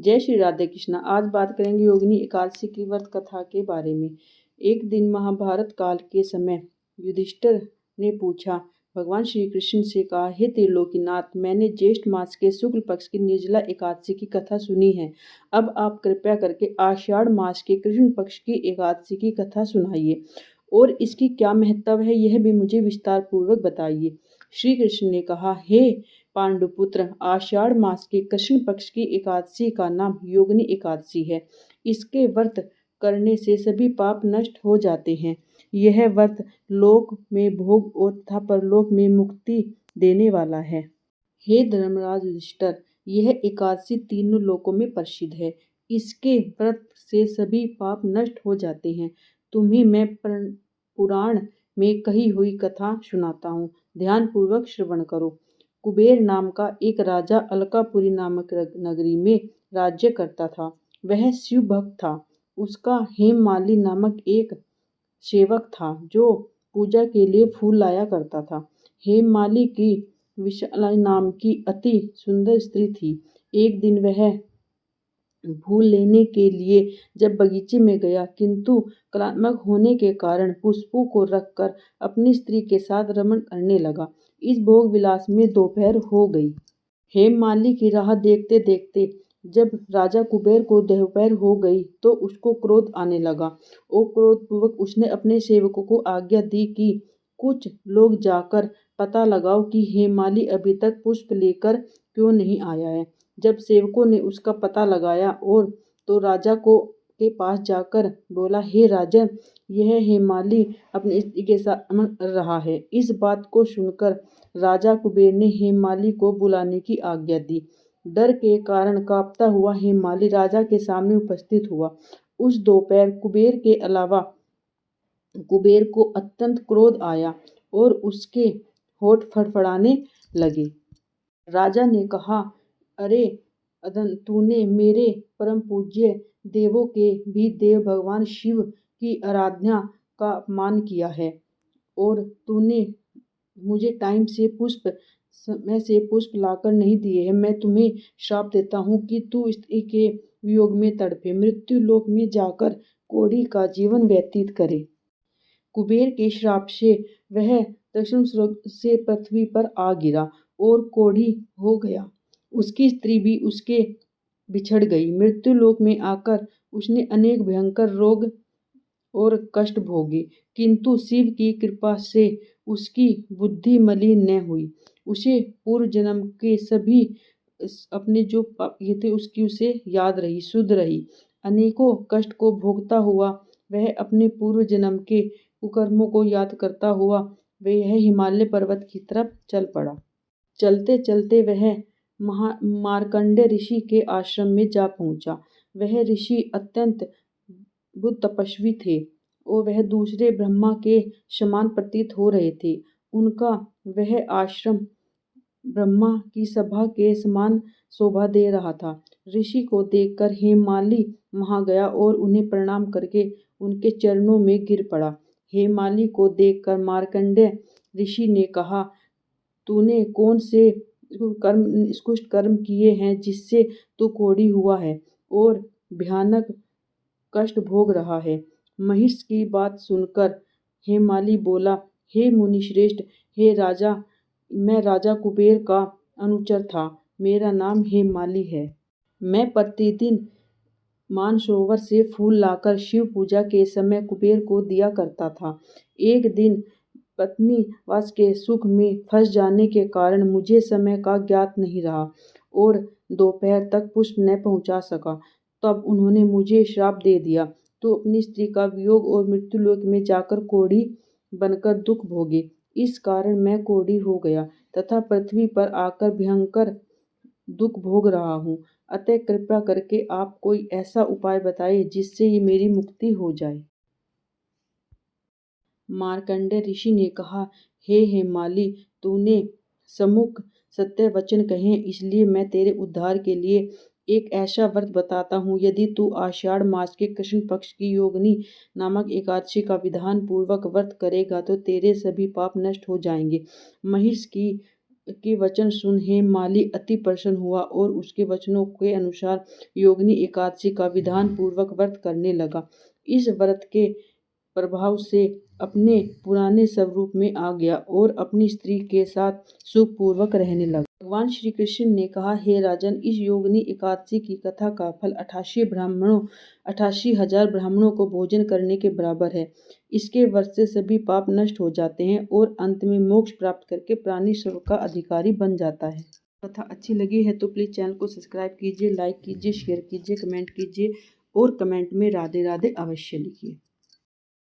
जय श्री राधे कृष्णा। आज बात करेंगे योगिनी एकादशी की व्रत कथा के बारे में। एक दिन महाभारत काल के समय युधिष्ठिर ने पूछा, भगवान श्री कृष्ण से कहा, हे त्रिलोकीनाथ, मैंने ज्येष्ठ मास के शुक्ल पक्ष की निर्जला एकादशी की कथा सुनी है। अब आप कृपया करके आषाढ़ मास के कृष्ण पक्ष की एकादशी की कथा सुनाइए और इसकी क्या महत्व है यह भी मुझे विस्तार पूर्वक बताइए। श्री कृष्ण ने कहा, हे पांडुपुत्र, आषाढ़ मास के कृष्ण पक्ष की एकादशी का नाम योगिनी एकादशी है। इसके व्रत करने से सभी पाप नष्ट हो जाते हैं। यह व्रत लोक में भोग और तथा परलोक में मुक्ति देने वाला है। हे धर्मराज युधिष्ठिर, यह एकादशी तीनों लोकों में प्रसिद्ध है। इसके व्रत से सभी पाप नष्ट हो जाते हैं। तुम्हें मैं पुराण में कही हुई कथा सुनाता हूँ, ध्यान पूर्वक श्रवण करो। कुबेर नाम का एक राजा अलकापुरी नामक नगरी में राज्य करता था। वह शिव भक्त था। उसका हेममाली नामक एक सेवक था जो पूजा के लिए फूल लाया करता था। हेममाली की विशाला नाम की अति सुंदर स्त्री थी। एक दिन वह फूल लेने के लिए जब बगीचे में गया, किंतु कलात्मक होने के कारण पुष्पों को रखकर अपनी स्त्री के साथ रमण करने लगा। इस भोग विलास में दोपहर हो गई। हेममाली की राह देखते देखते जब राजा कुबेर को दोपहर हो गई तो उसको क्रोध आने लगा और क्रोधपूर्वक उसने अपने सेवकों को आज्ञा दी कि कुछ लोग जाकर पता लगाओ कि हेममाली अभी तक पुष्प लेकर क्यों नहीं आया है। जब सेवकों ने उसका पता लगाया और तो राजा को के पास जाकर बोला, हे राजन, यह हेममाली अपनी स्त्री के साथ अमन कर रहा है। इस बात को सुनकर राजा कुबेर ने हेममाली को बुलाने की आज्ञा दी। डर के कारण कांपता हुआ हेममाली राजा के सामने उपस्थित हुआ। उस दोपहर कुबेर को अत्यंत क्रोध आया और उसके होठ फड़फड़ाने लगे। राजा ने कहा, अरे अधन, तूने मेरे परम पूज्य देवों के भी देव भगवान शिव की आराधना का अपमान किया है और तूने मुझे समय से पुष्प लाकर नहीं दिए हैं। मैं तुम्हें श्राप देता हूँ कि तू स्त्री के वियोग में तड़पे, मृत्यु लोक में जाकर कोढ़ी का जीवन व्यतीत करे। कुबेर के श्राप से वह दक्षिण स्वर्ग से पृथ्वी पर आ गिरा और कोढ़ी हो गया। उसकी स्त्री भी उसके बिछड़ गई। मृत्यु लोक में आकर उसने अनेक भयंकर रोग और कष्ट भोगे, किंतु शिव की कृपा से उसकी बुद्धि मलिन न हुई। उसे पूर्व जन्म के सभी अपने जो पाप किए थे उसकी उसे याद रही, शुद्ध रही। अनेकों कष्ट को भोगता हुआ वह अपने पूर्व जन्म के कुकर्मों को याद करता हुआ वह हिमालय पर्वत की तरफ चल पड़ा। चलते चलते वह मार्कंडेय ऋषि के आश्रम में जा पहुंचा। वह ऋषि अत्यंत बुद्ध तपस्वी थे और वह दूसरे ब्रह्मा के समान प्रतीत हो रहे थे। उनका वह आश्रम ब्रह्मा की सभा के समान शोभा दे रहा था। ऋषि को देखकर हेममाली वहां गया और उन्हें प्रणाम करके उनके चरणों में गिर पड़ा। हेममाली को देखकर मार्कंडेय ऋषि ने कहा, तूने कौन से कुष्ट कर्म किए हैं जिससे तू कोढ़ी हुआ है और भयानक कष्ट भोग रहा है। महिष की बात सुनकर हेममाली बोला, हे मुनि श्रेष्ठ, हे राजा, मैं राजा कुबेर का अनुचर था। मेरा नाम हेममाली है। मैं प्रतिदिन मानसरोवर से फूल लाकर शिव पूजा के समय कुबेर को दिया करता था। एक दिन पत्नी वास के सुख में फंस जाने के कारण मुझे समय का ज्ञात नहीं रहा और दोपहर तक पुष्प न पहुंचा सका। तब उन्होंने मुझे श्राप दे दिया, तो अपनी स्त्री का वियोग और मृत्युलोक में जाकर कोढ़ी बनकर दुख भोगे। इस कारण मैं कोढ़ी हो गया तथा पृथ्वी पर आकर भयंकर दुख भोग रहा हूँ। अतः कृपया करके आप कोई ऐसा उपाय बताइए जिससे ये मेरी मुक्ति हो जाए। मार्कंडेय ऋषि ने कहा, हे हेममाली, तूने सम्मुख सत्य वचन कहे, इसलिए मैं तेरे उद्धार के लिए एक ऐसा व्रत बताता हूँ। यदि तू आषाढ़ मास के कृष्ण पक्ष की योगिनी नामक एकादशी का विधान पूर्वक व्रत करेगा तो तेरे सभी पाप नष्ट हो जाएंगे। महिष की के वचन सुन हेममाली अति प्रसन्न हुआ और उसके वचनों के अनुसार योगिनी एकादशी का विधान पूर्वक व्रत करने लगा। इस व्रत के प्रभाव से अपने पुराने स्वरूप में आ गया और अपनी स्त्री के साथ सुखपूर्वक रहने लगा। भगवान श्री कृष्ण ने कहा, हे राजन, इस योगिनी एकादशी की कथा का फल 88,000 ब्राह्मणों को भोजन करने के बराबर है। इसके व्रत से सभी पाप नष्ट हो जाते हैं और अंत में मोक्ष प्राप्त करके प्राणी स्वर्ग का अधिकारी बन जाता है। कथा अच्छी लगी है तो प्लीज़ चैनल को सब्सक्राइब कीजिए, लाइक कीजिए, शेयर कीजिए, कमेंट कीजिए और कमेंट में राधे राधे अवश्य लिखिए।